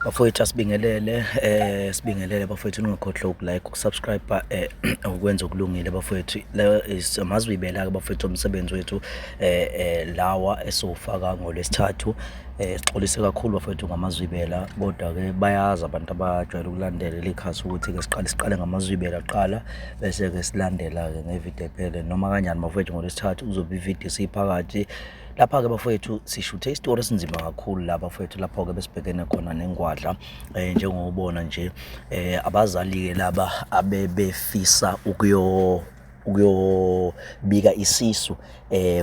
Bafowethu sibingelele bafowethu ningakhohlwa ukulike ukusubscribe ukwenza okulungile bafowethu la amazwibela ke bafowethu umsebenzi wethu lawa esofaka ngolwesithathu sixolise kakhulu bafowethu ngamazwibela kodwa ke bayazi abantu abajwayele ukulandela lekhasi ukuthi ke siqale ngamazwibela kuqala bese ke silandela ke ngevideo ephele noma kanjani bafowethu ngolwesithathu kuzoba ivideo siphakathi. Lapha ke bafowethu sishuthe isitori esinzima kakhulu la bafowethu lapho ke besibhekene khona nengwadla njengobona nje abazali ke laba abebefisa ukuyobika isisu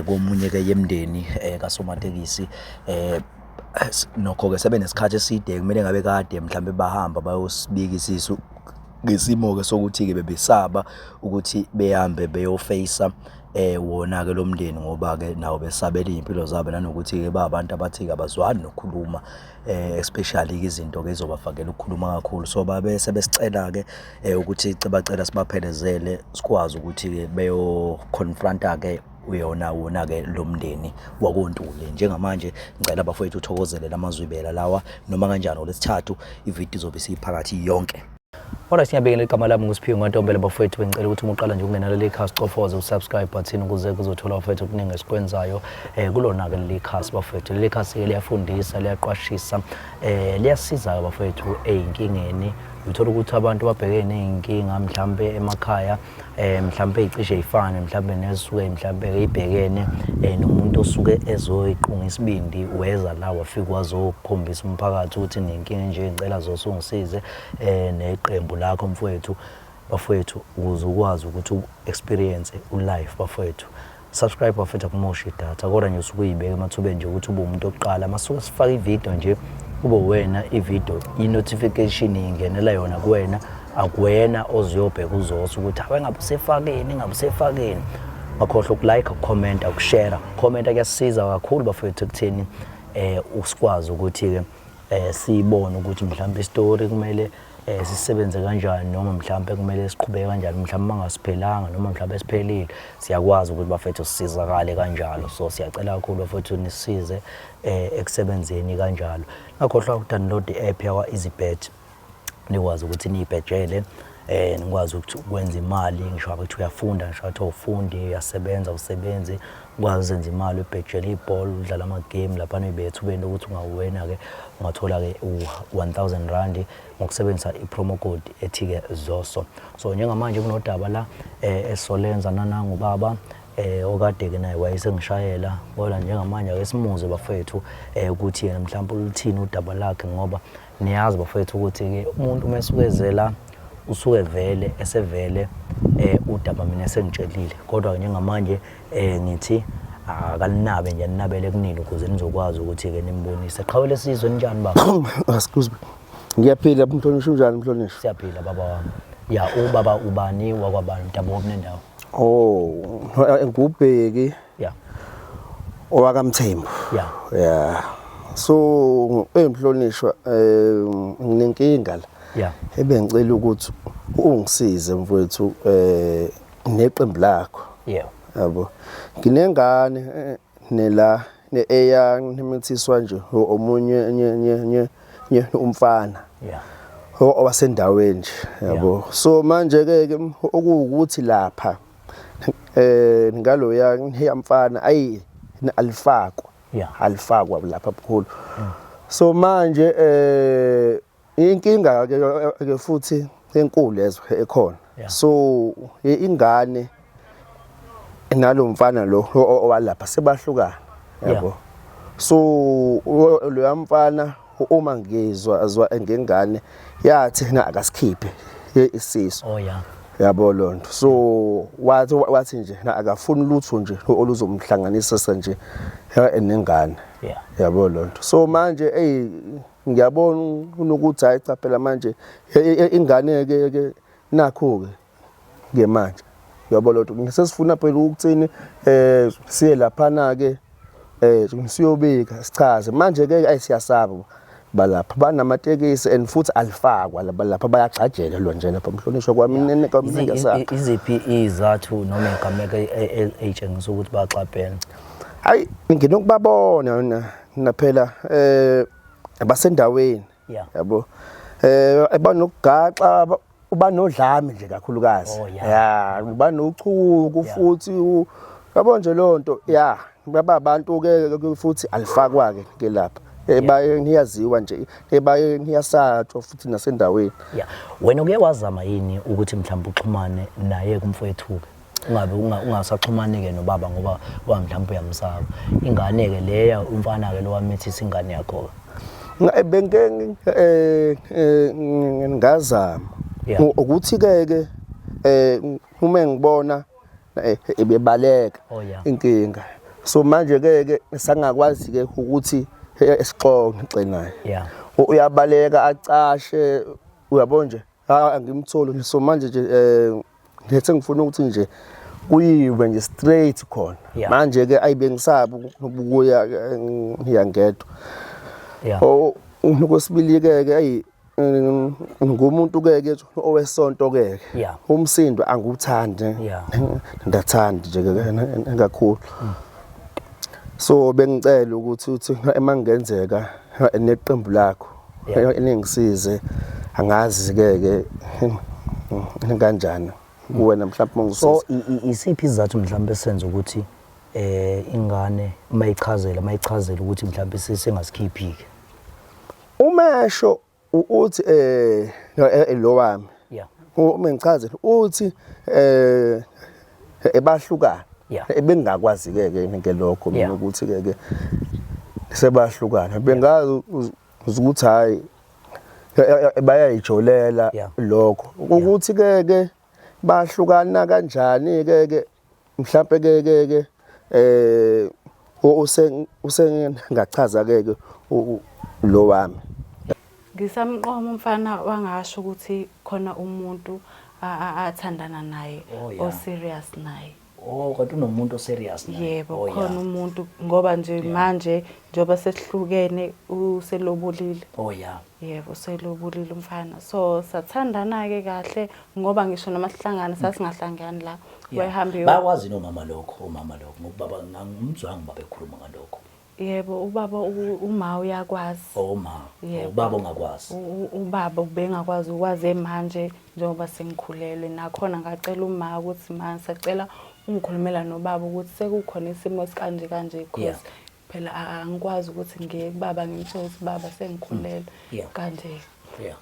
komunye ke yemndeni kaSomatekisi nokho ke sebenesikhathi eside kumele ngabe kade mhlambe bahamba bayosibika isisu ngesimo ke sokuthi ke bebesaba ukuthi behambe beyoface wona ke lo mndeni ngoba ke nawo besabela impilo zabo nanokuthi ke babantu abathi abazwani nokukhuluma especially izinto ke ezobafakela ukukhuluma kakhulu so babe sebesicela ke ukuthi bacela sibaphelezele sikwazi ukuthi ke beyo confronta ke wona ke lo mndeni wakoNtuli. Njengamanje ngicela bafowethu uthokozele lamazwibela lawa noma kanjani olesithathu ivideo izobe siphakathi yonke. Ora siyabekela igama lami nguSiphiwe Ntombela bafowethu bengicela ukuthi uqala nje ukungena leli khasi cofoze usubscribe button ukuze kuzothola bafowethu okuningi esikwenzayo kulona ke leli khasi bafowethu. Leli khasi liyafundisa liyaqwashisa liyasiza bafowethu einkingeni uthola ukuthi abantu babhekene nezinkinga mhlambe emakhaya mhlambe icishe ifane mhlambe nesuke mhlambe ibhekene nomuntu osuke ezoyiqunga isibindi weza la wafika wazokhombisa umphakathi ukuthi nenkinga nje ngicela zosungisize neqembu lakho mfowethu bafowethu ukuze ukwazi ukuthi experience ulife bafowethu. Subscribe bafowethu akumoshi data kodwa nje usukuyibeka emathubeni nje ukuthi ube umuntu oqala masuke sifaka ivideo nje kube wena ivideo i-notification ingenela yona kuwena akuwena oziyobheka uzosa ukuthi awengabe usefakeni ngakhohlwa ukulike ucomment ukushare comment kuyasiza kakhulu bafowethu ekutheni usikwazi ukuthi ke sibone ukuthi mhlawumbe istory kumele sisebenze kanjani noma mhlawumbe kumele siqhubeke kanjani mhlawumbe mangasiphelanga noma mhlawumbe siphelile siyakwazi ukuthi bafethu sisizakale kanjalo so siyacela kakhulu bafethu nisize ekusebenzeni kanjalo. Ngakhohlwa ukudownload i-app yakwa EasyBet nikwazi ukuthi niyibhejele nikwazi ukuthi ukwenza imali ngisho ukuthi uyafunda ngisho ukuthi ufundi uyasebenza usebenze ukwazi ukwenza imali ubhejele ibhola udlala ama game lapha nibethu bende ukuthi ungawena ke ungathola ke u1000 rand ngokusebenzisa ipromo code ethi ke ZOSO. So njengamanje kunodaba la eSolenza nanangu baba okade ke naye wayesengishayela ngoba njengamanje ake simuze bafethu ukuthi yena mhlawumbe uluthini udaba lakhe ngoba niyazi bafethu ukuthi ke umuntu mesukezela usuke vele esevele udaba mina sengitshelile kodwa njengamanje ngithi akalinabe nje ninabele kunini ukuze nizokwazi ukuthi ke nimbonise qhawele sizwe njani baba. Excuse me. Ngiyaphila Mhlonishwa unjani Mhlonishwa? Siyaphila baba wami. Ya ubaba ubani wakwabantu Ntabo nendawo? Oh, ngubheki. Yeah. Owakamthembu. Yeah. Yeah. So Mhlonishwa nginenkinga la. Yeah. Ebengicela ukuthi ungisize mfowethu neqembu lakho. Yeah. Yabo. Nginengane nela neeya nimithiswa nje omunye nye umfana. Yeah. Owasendaweni nje yabo. So manje ke okuwukuthi lapha ngalo yamfana ayi alifakwa. Yeah. Alifakwa lapha bukhulu. So manje inkinga ke futhi enkulu lezo ekhona. So ingane nalo mfana lo owalapha sebahlukana yabo. So lo yamfana uma ngizwa azwa ngengane yathi na akasikhiphe isiso. Oh yeah. Yabo lonto. So wathi nje na akafuni lutho nje oluzomhlanganisa nje enengane. Yeah. Yabo lonto. So manje ngiyabona ukuthi hayi cha phela manje ingane ke nakho ke manje yabo lonto ngisesifuna phela ukuthini siye lapha na ke siyobika sichaze manje ke ayisiyasaba balapha banamatekisi and futhi alifakwa lapha bayagxajela lo nje lapha Mhlonishwa kwami ngingasakho. Iziphi izathu noma igameka etshengisa ukuthi baxaphela? Hayi nginokubabona na phela abasendaweni Yeah. yabo eba nokugaxa uba nodlame nje kakhulukazi Oh, yeah. ya uba nochuku futhi yabo nje lonto ya baba abantu ke futhi alifakwa ke lapha ebayeni iyaziwa nje ebayeni iyasatshwa futhi nasendaweni. Yeah. Wena uke wazama yini ukuthi mhlawumbe uxhumane naye kumfowethu ke ungabe ungasaxhumani ke nobaba ngoba mhlawumbe uyamsaba ingane ke leya umfana ke lo wamethisa ingane yakho Benke ngazama ukuthi ke uma ngibona ebebaleka inkinga so manje ke sangakwazi ke ukuthi esixoxe naye uyabaleka acashe uyabona nje angimtholi so manje nje ngithi ngifuna ukuthi nje kuyiwe nje straight khona manje ke ayibe ngisaba ukuya ngiyangedwa ukwesibili ke ayi ngumuntu ke owesonto ke umsindo anguthandi ndathanda nje kakhulu so bengicela ukuthi emangenzeka neqembu lakho eningisize angazi ke kanjani kuwena mhlawumbe ngisiza. So isiphi izathu mhlawumbe senza ukuthi ingane mayichazela ukuthi mhlawumbe singasikhiphi ke umesho uthi lo wami uma ngichazela uthi ebahlukana ebengakwazi ke lokho mina ukuthi ke sebahlukana bengazi ukuthi hayi bayayijolela lokho ukuthi ke bahlukana kanjani ke mhlawumbe ke usengachaza ke lo wami. Ngisamqoma umfana wangasho ukuthi khona umuntu athandana naye o serious naye. Kodwa unomuntu o serious naye. Yebo khona umuntu ngoba nje manje njoba sesihlukene uselobulile. Yebo uselobulile umfana. So sathandana ke kahle ngoba ngisho namasihlangana sasingahlangani la. Wayehamba bakwazi nomama lokho ngokubaba ngangumzwangu babekhuluma ngalokho. Yebo ubaba uma uyakwazi. Ubaba ungakwazi. Ubaba ubengakwazi ukwazi manje njengoba sengikhulelwe nakhona ngacela uma ukuthi manje sacela ungikhulumela nobaba ukuthi sekukhona isimo esikanje because phela angikwazi ukuthi ngiye kubaba ngimtshele ukuthi baba sengikhulelwe kanje.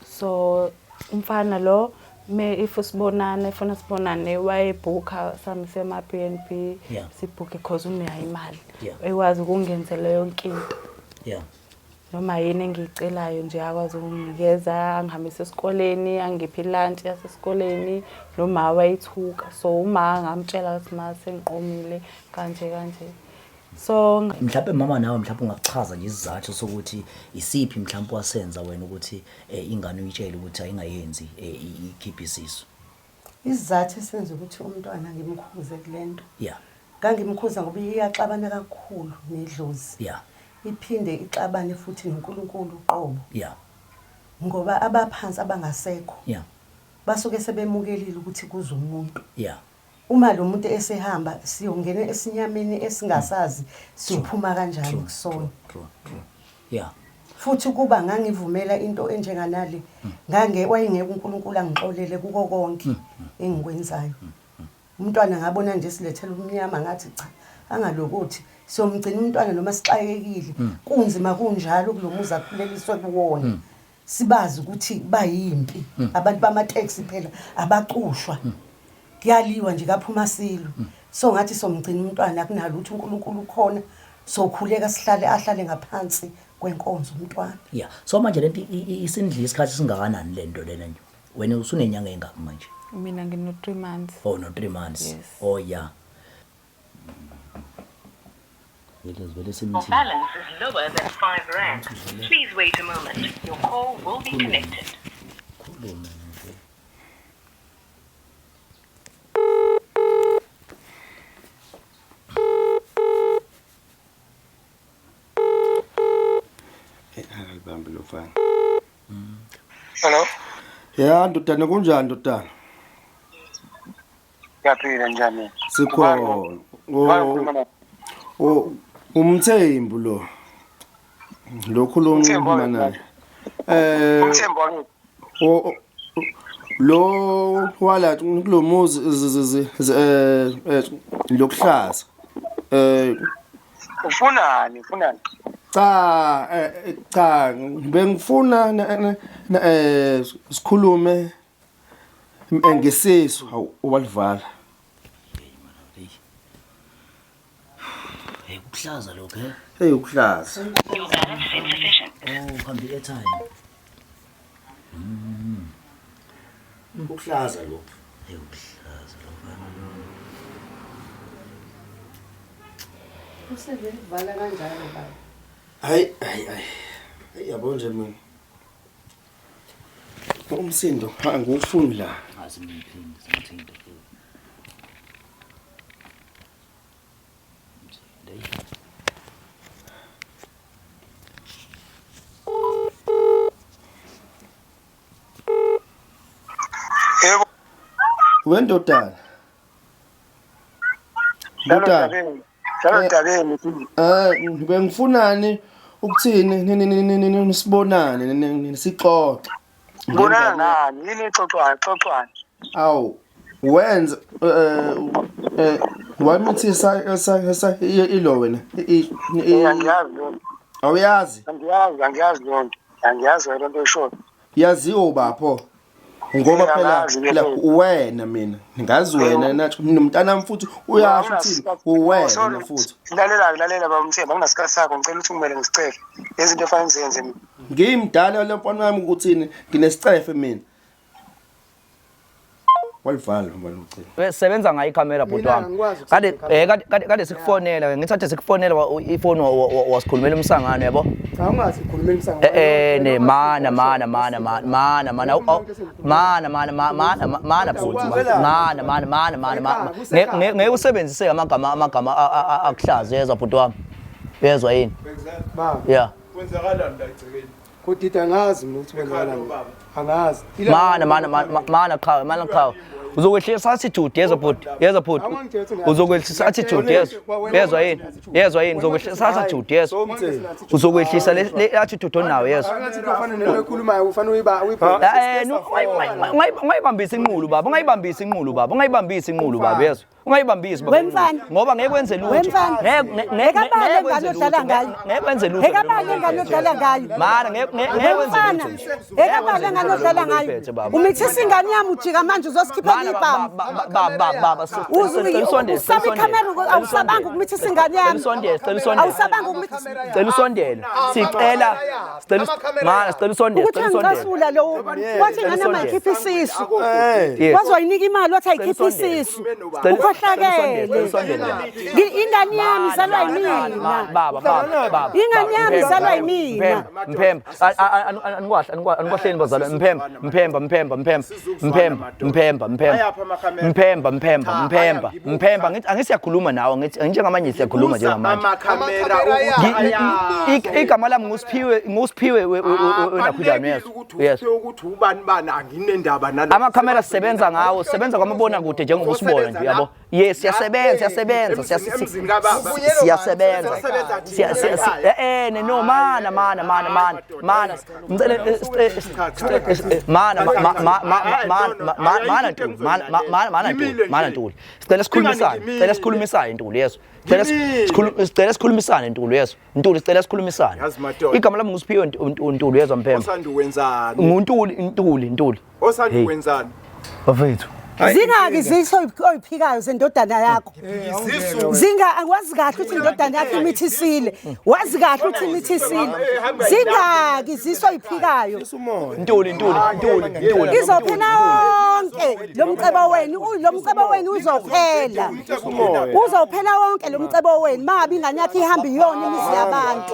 So umfana lo if usibonana efuna sibonane wayebhuka sami sema BNB sibhuke because unayo imali ekwazi ukungenzela yonke into noma yini engicelayo nje akwazi ukunginikeza angihambise esikoleni angiphi lunch yasesikoleni noma wayithuka so uma ngamtshela ukuthi mase ngiqomile kanje so mhlawumbe mama nawe mhlawumbe ungachaza nje isizathu sokuthi isiphi mhlawumbe wasenza wena ukuthi ingane uyitshele ukuthi ayingayenzi ikhiphe isisu. Isizathu esenza ukuthi umntwana ngimkhuze kulento ngangimkhuza ngoba iyaxabana kakhulu nedlozi iphinde ixabane futhi noNkulunkulu uqobo ngoba abaphansi abangasekho basuke sebemukelile ukuthi kuze umuntu uma lo muntu esehamba siyongena esinyameni esingasazi siyophuma kanjani kusona futhi kuba ngangivumela into enjenganale wayengeke uNkulunkulu angixolele kuko konke engikwenzayo umntwana ngabona nje silethela umnyama ngathi cha angalokuthi siyomgcina umntwana noma sixakekile kunzima kunjalo kulomuzi akhuleliswe kuwona sibazi ukuthi bayimpi abantu bamateksi phela abacushwa kuyaliwa nje kaphuma silo so ngathi somgcina umntwana kunalutho uNkulunkulu khona sokhuleka ahlale ngaphansi kwenkonzo umntwana. So manje lento isindli isikhathi singakanani lento lena nje wena usunenyanga engaphi manje? Mina ngino 3 months. No 3 months. Your balance is lower than 5 rand. Please wait a moment. Your call will be connected. Hello. Ya ndodana kunjani ndodana? Yaphila njani? Sikhona. Umthembu lo. Lokhu lo ngumana naye. Umthembu wakhe. Lo wala kulomuzi lokuhlaza. Ufunani? Cha bengifuna sikhulume ngesisu walivala. Hey ukuhlaza lokho he? Hey ukuhlaza. Your balance is insufficient. Oh kambi airtime. Ukuhlaza lokho. Hey ukuhlaza lokho. Usebenza kanjalo baba. Hayi yabo nje mina. Umsindo angufuni la. Asimphinde simthinte futhi. Yebo. Wendodana. Tabeni. Bengifunani ukuthini nisibonane sixoxe. Bonana nani? Yini xoxwana? Awu wenza wamithisa ilo wena. Angiyazi lo. Awuyazi? Angiyazi lo. Angiyazi le nto esho. Yaziwo bapho. Ngoba phela wena mina ngazi wena nathi nomntana mfuthi uyasho ukuthi uwena futhi. Lalela baba Mthembu akunasikhathi sakho ngicela ukuthi ngimele ngisicele. Lezinto efanele ngizenze mina. Ngimdala lo mfana wami ukuthini nginesicefe mina. Walivala ngoba ucela. Sebenza ngayo ikhamera bhuti wami. Kade sikufonela ngithathe sikufonela ifoni wasikhulumela umsangano yabo. Awungazi ukhulumela umsangano. Ne mana bhuti. Ngeke usebenzise amagama akuhlaza yezwa bhuti wami. Yezwa yini? Baba. Yeah. Kwenzakalani la egcekeni? Kodwa angazi mina ukuthi kwenzakalani. Angazi. Mana cha. Uzokwehlisa attitude yezwa bhuti. Uzokwehlisa attitude yezwa yini uzokwehlisa attitude yezwa. Uzokwehlisa le attitude onayo yezwa. Angathi kufanele nekhulumayo ufanele uyipha. Ungayibambisa inqulu baba, ungayibambisa inqulu baba yezwa. Ungayibambisi baba. Ngoba ngeke wenze lutho. Ngeke wenze lutho. Mana ngeke wenze lutho. Umithisa ingane yami ujika manje uzosikhipha ibamba. Baba Usaba ikhamera awusabanga ukumithisa ingane yami. Awusabanga ukumithisa. Cela usondele. Sicela cela usondele. Ngicasula lo. Wathi ingane yami ayikhipha isisu. Wazoyinika imali wathi ayikhipha isisu. Ukhohlakele. Ingane yami izalwa yimina. Baba. Ingane yami izalwa yimina. Mphemba. Anigwahleni bazalwa. Mphemba. Ngithi angisiyakhuluma nawe ngithi njengamanje siyakhuluma njengamanje. Igama lami ngusiphiwe wena khudane yeso. Yes. Ukuthi ubani anginendaba nalo. Amakhamera sisebenza ngawo, sisebenza kwamabona kude njengoba usibona nje yabo. Yes, siyasebenza. No mana. Ngicela mana Ntuli. Sicela sikhulumisane Ntuli yeso. Sicela sikhulumisane Ntuli yeso. Ntuli sicela sikhulumisane. Igama lami ngusiphiwe Ntuli yezwa Mphemba. Osandi wenzani? Ntuli. Osandi wenzani? Bafethu. Zingaki ziso oyiphikayo sendodana yakho. Wazi kahle ukuthi indodana yakho imithisile. Wazi kahle ukuthi imithisile. Zingaki ziso oyiphikayo. Ntuli. Izophela wonke lo mcebo wenu uzophela. Uzophela wonke lo mcebo wenu mangabe ingane yakho ihamba iyona imizi yabantu.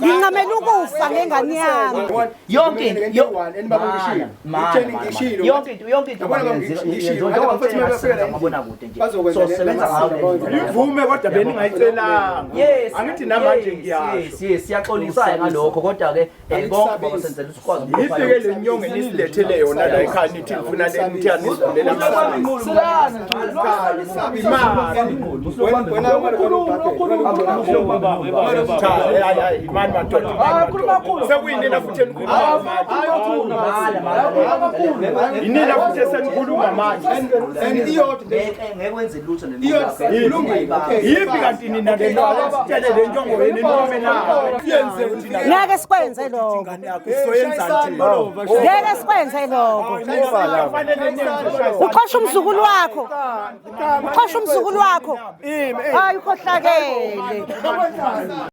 Ngingamela ukufa ngengane yami. Yonke babongishilo. Ngitshela ngishilo. Yonke into ngabona kude nje. So sebenza ngayo. Ivume kodwa beningayicelanga. Yes. Angithi namanje ngiyasho. Yes, siyaxolisa ngalokho kodwa ke bonke babasenzela usikwazi Ifike le nyongo nisilethele yona la ekhaya nithi ngifuna le nithi anisivulela amasango. Imani madoda. Sekuyinina futhi enikhuluma. Inina futhi esenikhuluma manje. ngekwenze lutho Yipi kanti nina le nto sitshele le njongo yenu nome na. Yenze thina. Ngeke sikwenze lokho. Soyenza nje. Ngeke sikwenze lokho. Uqosha umzukulu wakho. Uqosha umzukulu wakho. Hayi ukhohlakele.